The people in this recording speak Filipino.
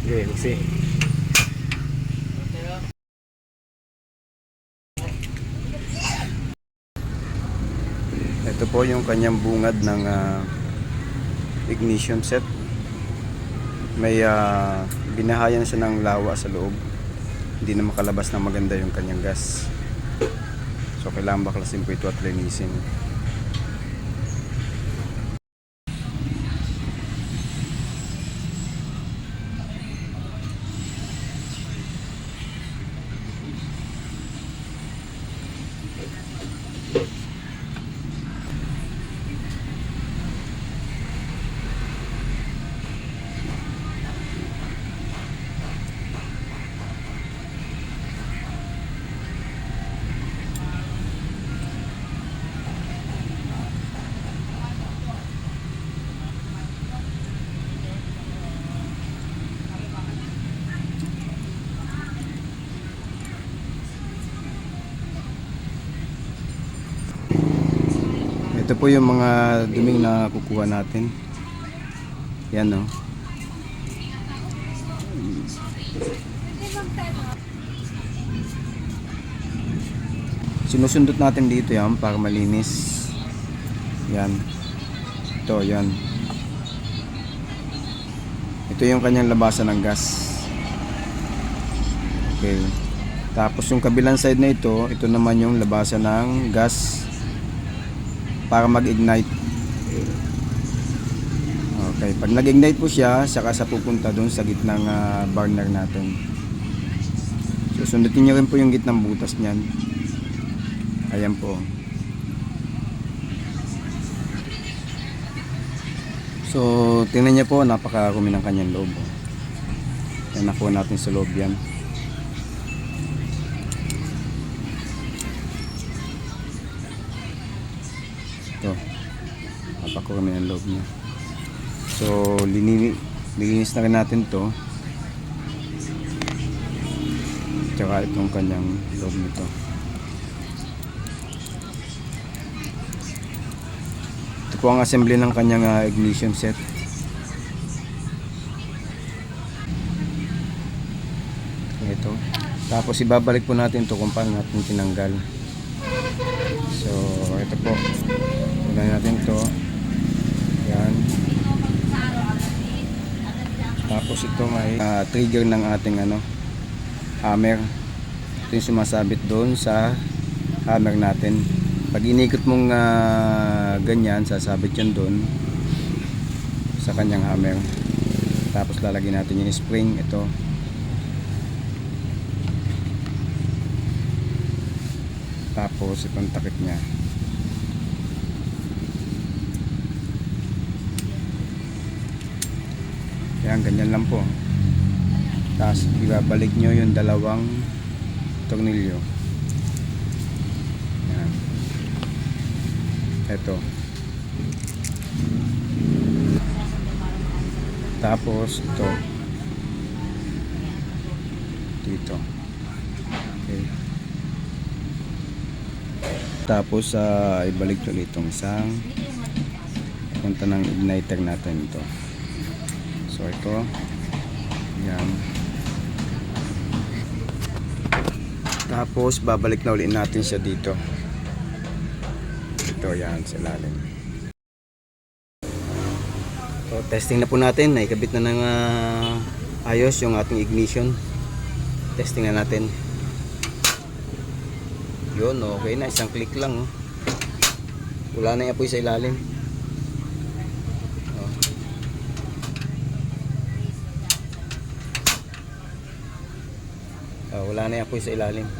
Okay, buksi. Ito po yung kanyang bungad ng ignition set. May binahayan siya ng lawa sa loob. Hindi na makalabas na maganda yung kanyang gas. So kailangan baklasin po ito at linisin. Ito po yung mga duming na kukuha natin. Yan o. Sinusundot natin dito yan para malinis. Yan. Ito, yan. Ito yung kanyang labasan ng gas. Okay. Tapos yung kabilang side na ito naman yung labasan ng gas para mag-ignite. Okay, pag nag-ignite po siya, saka sa pupunta doon sa gitnang burner natin. So sundutin niyo rin po yung gitnang butas niyan. Ayan po. So tingnan niyo po, napakarumi ng kanyang loob. Yan, nakuha natin sa loob yan. Ito, napakarumi ng loob niya. So lininis na rin natin to, tsaka itong kanyang loob nito. Ito po ang assembly ng kanyang ignition set. Ito, tapos ibabalik po natin to kung paano natin tinanggal. So ito po, unahin natin to. Yan. Tapos ito may trigger ng ating hammer. Ito yung sumasabit doon sa hammer natin. Pag inikot mong ganyan, sasabit yun doon sa kanyang hammer. Tapos lalagyan natin yung spring. Ito. Tapos itong takip niya. Yan, ganyan lang po. Tapos ibabalik nyo yung dalawang tornilyo. Yan. Ito. Tapos ito. Dito. Okay. Tapos ibalik ulit itong isang punta ng igniter natin ito. So ito, yan. Tapos babalik na ulit natin siya dito. Ito, yan, sa ilalim. So testing na po natin, naikabit na ng ayos yung ating ignition. Testing na natin. Yun, okay na, isang click lang. Wala na yung apoy sa ilalim. Wala na yung apoy sa ilalim.